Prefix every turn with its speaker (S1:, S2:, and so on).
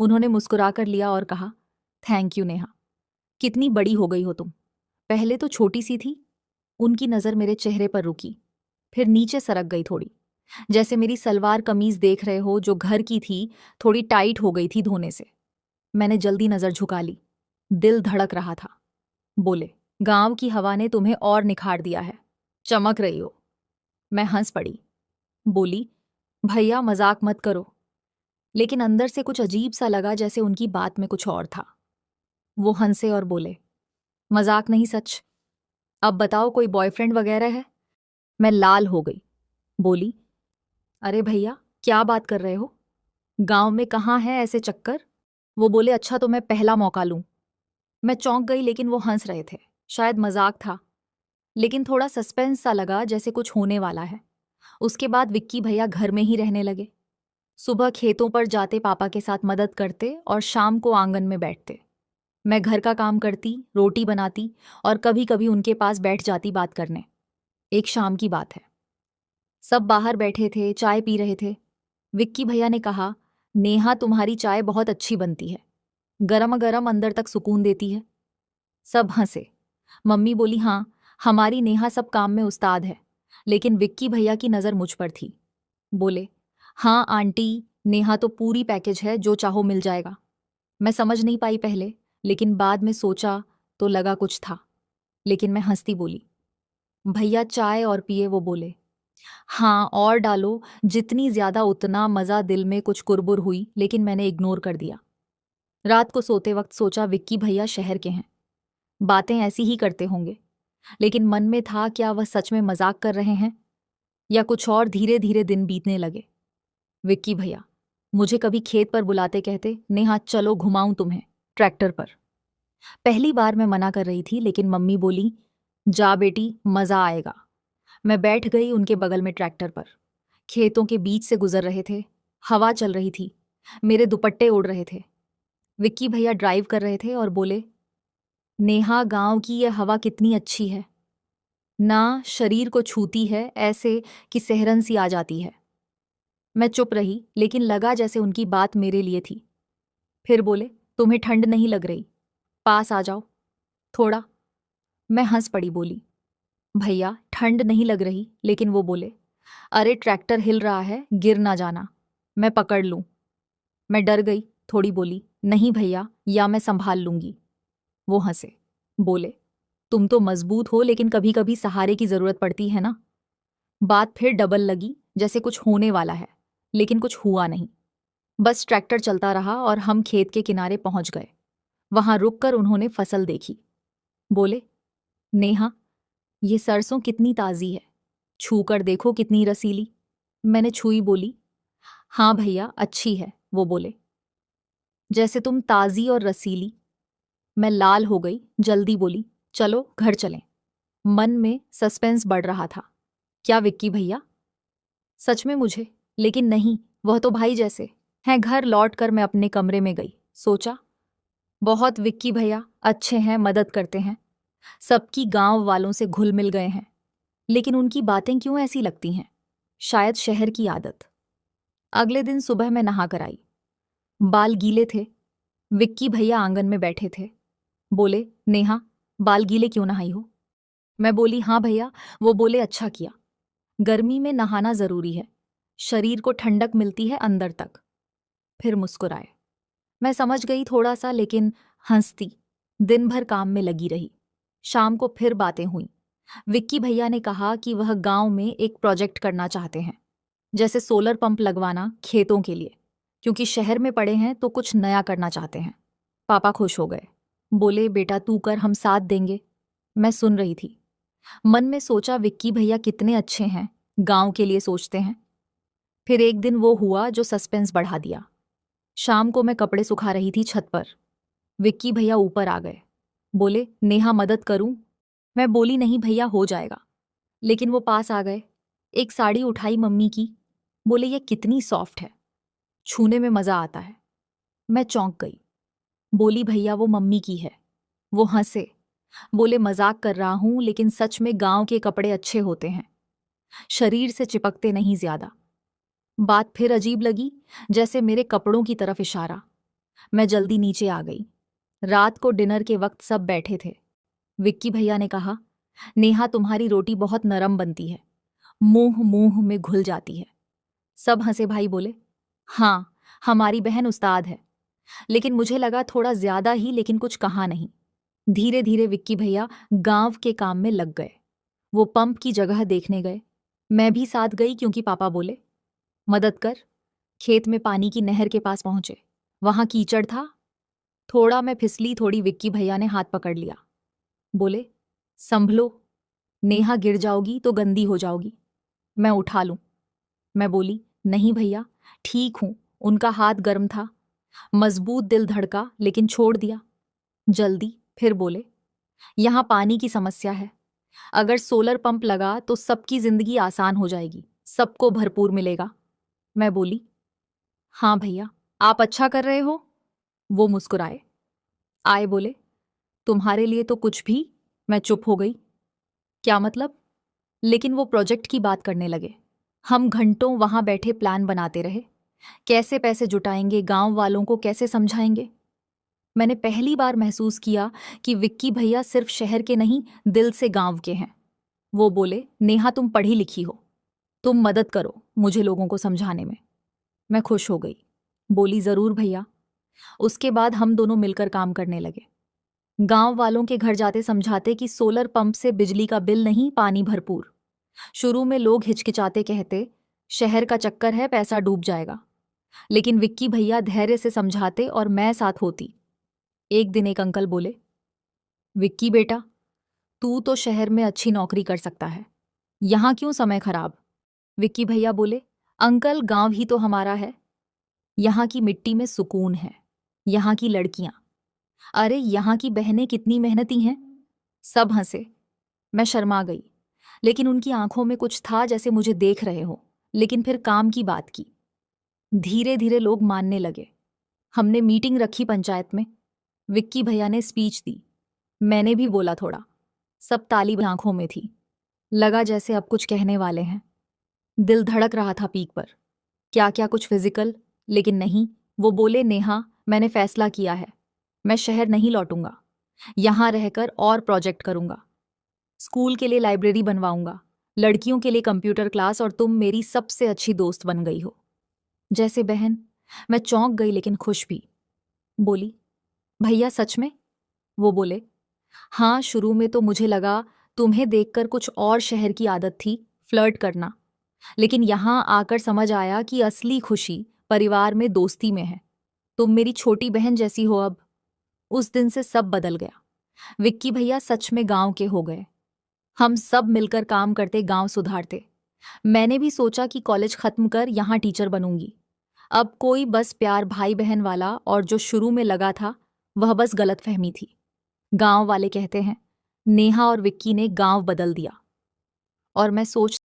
S1: उन्होंने मुस्कुराकर लिया और कहा, थैंक यू नेहा, कितनी बड़ी हो गई हो तुम। पहले तो छोटी सी थी। उनकी नज़र मेरे चेहरे पर रुकी, फिर नीचे सरक गई थोड़ी, जैसे मेरी सलवार कमीज देख रहे हो जो घर की थी, थोड़ी टाइट हो गई थी धोने से। मैंने जल्दी नज़र झुका ली। दिल धड़क रहा था। बोले, गांव की हवा ने तुम्हें और निखार दिया है, चमक रही हो। मैं हंस पड़ी। बोली, भैया मजाक मत करो। लेकिन अंदर से कुछ अजीब सा लगा, जैसे उनकी बात में कुछ और था। वो हंसे और बोले, मजाक नहीं सच। अब बताओ, कोई बॉयफ्रेंड वगैरह है? मैं लाल हो गई। बोली, अरे भैया क्या बात कर रहे हो? गांव में कहाँ है ऐसे चक्कर? वो बोले, अच्छा तो मैं पहला मौका लूं। मैं चौंक गई, लेकिन वो हंस रहे थे। शायद मजाक था, लेकिन थोड़ा सस्पेंस सा लगा, जैसे कुछ होने वाला है। उसके बाद विक्की भैया घर में ही रहने लगे। सुबह खेतों पर जाते पापा के साथ मदद करते और शाम को आंगन में बैठते। मैं घर का काम करती, रोटी बनाती और कभी कभी उनके पास बैठ जाती बात करने। एक शाम की बात है। सब बाहर बैठे थे, चाय पी रहे थे। विक्की भैया ने कहा, नेहा तुम्हारी चाय बहुत अच्छी बनती है, गरम गरम अंदर तक सुकून देती है। सब हंसे। मम्मी बोली, हाँ, हमारी नेहा सब काम में उस्ताद है। लेकिन विक्की भैया की नज़र मुझ पर थी। बोले, हाँ आंटी, नेहा तो पूरी पैकेज है, जो चाहो मिल जाएगा। मैं समझ नहीं पाई पहले, लेकिन बाद में सोचा तो लगा कुछ था। लेकिन मैं हंसती बोली, भैया चाय और पिए। वो बोले, हाँ और डालो, जितनी ज्यादा उतना मज़ा। दिल में कुछ कुरबुर हुई, लेकिन मैंने इग्नोर कर दिया। रात को सोते वक्त सोचा, विक्की भैया शहर के हैं, बातें ऐसी ही करते होंगे। लेकिन मन में था, क्या वह सच में मजाक कर रहे हैं या कुछ और। धीरे धीरे दिन बीतने लगे। विक्की भैया मुझे कभी खेत पर बुलाते, कहते, नेहा चलो घुमाऊं तुम्हें ट्रैक्टर पर। पहली बार मैं मना कर रही थी, लेकिन मम्मी बोली, जा बेटी, मजा आएगा। मैं बैठ गई उनके बगल में ट्रैक्टर पर। खेतों के बीच से गुजर रहे थे। हवा चल रही थी, मेरे दुपट्टे उड़ रहे थे। विक्की भैया ड्राइव कर रहे थे और बोले, नेहा गांव की यह हवा कितनी अच्छी है ना, शरीर को छूती है ऐसे कि सिहरन सी आ जाती है। मैं चुप रही, लेकिन लगा जैसे उनकी बात मेरे लिए थी। फिर बोले, तुम्हें ठंड नहीं लग रही? पास आ जाओ थोड़ा। मैं हंस पड़ी, बोली, भैया ठंड नहीं लग रही। लेकिन वो बोले, अरे ट्रैक्टर हिल रहा है, गिर ना जाना, मैं पकड़ लूं। मैं डर गई थोड़ी, बोली, नहीं भैया, या मैं संभाल लूंगी। वो हंसे। बोले, तुम तो मजबूत हो, लेकिन कभी कभी सहारे की जरूरत पड़ती है ना। बात फिर डबल लगी, जैसे कुछ होने वाला है, लेकिन कुछ हुआ नहीं। बस ट्रैक्टर चलता रहा और हम खेत के किनारे पहुंच गए। वहां रुककर उन्होंने फसल देखी। बोले, नेहा, ये सरसों कितनी ताजी है, छू कर देखो कितनी रसीली। मैंने छुई, बोली, हाँ भैया अच्छी है। वो बोले, जैसे तुम ताजी और रसीली। मैं लाल हो गई, जल्दी बोली, चलो घर चलें। मन में सस्पेंस बढ़ रहा था। क्या विक्की भैया? सच में मुझे? लेकिन नहीं, वह तो भाई जैसे हैं। घर लौटकर मैं अपने कमरे में गई। सोचा, बहुत विक्की भैया अच्छे हैं, मदद करते हैं, सबकी गांव वालों से घुल मिल गए हैं। लेकिन उनकी बातें क्यों ऐसी लगती हैं? शायद शहर की आदत। अगले दिन सुबह मैं नहा कर आई। बाल गीले थे। विक्की भैया आंगन में बैठे थे। बोले, नेहा, बाल गीले क्यों नहाई हो? मैं बोली, हाँ भैया। वो बोले, अच्छा किया, गर्मी में नहाना जरूरी है, शरीर को ठंडक मिलती है अंदर तक। फिर मुस्कुराए। मैं समझ गई थोड़ा सा, लेकिन हंसती। दिन भर काम में लगी रही। शाम को फिर बातें हुई। विक्की भैया ने कहा कि वह गांव में एक प्रोजेक्ट करना चाहते हैं, जैसे सोलर पंप लगवाना खेतों के लिए, क्योंकि शहर में पड़े हैं तो कुछ नया करना चाहते हैं। पापा खुश हो गए। बोले, बेटा तू कर, हम साथ देंगे। मैं सुन रही थी। मन में सोचा, विक्की भैया कितने अच्छे हैं, गांव के लिए सोचते हैं। फिर एक दिन वो हुआ जो सस्पेंस बढ़ा दिया। शाम को मैं कपड़े सुखा रही थी छत पर। विक्की भैया ऊपर आ गए। बोले, नेहा मदद करूं? मैं बोली, नहीं भैया, हो जाएगा। लेकिन वो पास आ गए। एक साड़ी उठाई मम्मी की। बोले, ये कितनी सॉफ्ट है, छूने में मजा आता है। मैं चौंक गई। बोली, भैया वो मम्मी की है। वो हंसे। बोले, मजाक कर रहा हूं, लेकिन सच में गांव के कपड़े अच्छे होते हैं, शरीर से चिपकते नहीं ज्यादा। बात फिर अजीब लगी, जैसे मेरे कपड़ों की तरफ इशारा। मैं जल्दी नीचे आ गई। रात को डिनर के वक्त सब बैठे थे। विक्की भैया ने कहा, नेहा तुम्हारी रोटी बहुत नरम बनती है, मुंह मुंह में घुल जाती है। सब हंसे भाई बोले, हाँ हमारी बहन उस्ताद है। लेकिन मुझे लगा थोड़ा ज्यादा ही, लेकिन कुछ कहा नहीं। धीरे धीरे विक्की भैया गांव के काम में लग गए। वो पंप की जगह देखने गए। मैं भी साथ गई क्योंकि पापा बोले, मदद कर। खेत में पानी की नहर के पास पहुंचे। वहां कीचड़ था। थोड़ा मैं फिसली, थोड़ी विक्की भैया ने हाथ पकड़ लिया। बोले, संभलो, नेहा गिर जाओगी तो गंदी हो जाओगी। मैं उठा लूं। मैं बोली, नहीं भैया, ठीक हूं। उनका हाथ गर्म था। मजबूत दिल धड़का, लेकिन छोड़ दिया। जल्दी फिर बोले, यहां पानी की समस्या है। अगर सोलर पंप लगा तो सबकी जिंदगी आसान हो जाएगी, सबको भरपूर मिलेगा। मैं बोली, हाँ भैया, आप अच्छा कर रहे हो। वो मुस्कुराए। आए बोले, तुम्हारे लिए तो कुछ भी। मैं चुप हो गई। क्या मतलब? लेकिन वो प्रोजेक्ट की बात करने लगे। हम घंटों वहां बैठे प्लान बनाते रहे। कैसे पैसे जुटाएंगे, गांव वालों को कैसे समझाएंगे। मैंने पहली बार महसूस किया कि विक्की भैया सिर्फ शहर के नहीं, दिल से गांव के हैं। वो बोले, नेहा तुम पढ़ी लिखी हो, तुम मदद करो मुझे लोगों को समझाने में। मैं खुश हो गई। बोली, जरूर भैया। उसके बाद हम दोनों मिलकर काम करने लगे। गांव वालों के घर जाते समझाते कि सोलर पंप से बिजली का बिल नहीं, पानी भरपूर। शुरू में लोग हिचकिचाते, कहते शहर का चक्कर है, पैसा डूब जाएगा। लेकिन विक्की भैया धैर्य से समझाते और मैं साथ होती। एक दिन एक अंकल बोले, विक्की बेटा, तू तो शहर में अच्छी नौकरी कर सकता है, यहां क्यों समय खराब। विक्की भैया बोले, अंकल गांव ही तो हमारा है। यहाँ की मिट्टी में सुकून है, यहाँ की लड़कियां, अरे यहाँ की बहनें कितनी मेहनती हैं। सब हंसे। मैं शर्मा गई, लेकिन उनकी आंखों में कुछ था, जैसे मुझे देख रहे हो। लेकिन फिर काम की बात की। धीरे धीरे लोग मानने लगे। हमने मीटिंग रखी पंचायत में। विक्की भैया ने स्पीच दी। मैंने भी बोला थोड़ा। सब ताली आंखों में थी। लगा जैसे अब कुछ कहने वाले हैं। दिल धड़क रहा था पीक पर। क्या क्या कुछ फिजिकल, लेकिन नहीं। वो बोले, नेहा मैंने फैसला किया है, मैं शहर नहीं लौटूंगा। यहां रहकर और प्रोजेक्ट करूंगा। स्कूल के लिए लाइब्रेरी बनवाऊंगा, लड़कियों के लिए कंप्यूटर क्लास, और तुम मेरी सबसे अच्छी दोस्त बन गई हो, जैसे बहन। मैं चौंक गई, लेकिन खुश भी। बोली, भैया सच में। वो बोले, हाँ शुरू में तो मुझे लगा तुम्हें देखकर कुछ और शहर की आदत थी, फ्लर्ट करना। लेकिन यहां आकर समझ आया कि असली खुशी परिवार में, दोस्ती में है। तुम मेरी छोटी बहन जैसी हो अब। उस दिन से सब बदल गया। विक्की भैया सच में गांव के हो गए। हम सब मिलकर काम करते, गांव सुधारते। मैंने भी सोचा कि कॉलेज खत्म कर यहां टीचर बनूंगी। अब कोई बस प्यार भाई बहन वाला, और जो शुरू में लगा था वह बस गलतफहमी थी। गांव वाले कहते हैं, नेहा और विक्की ने गांव बदल दिया। और मैं सोच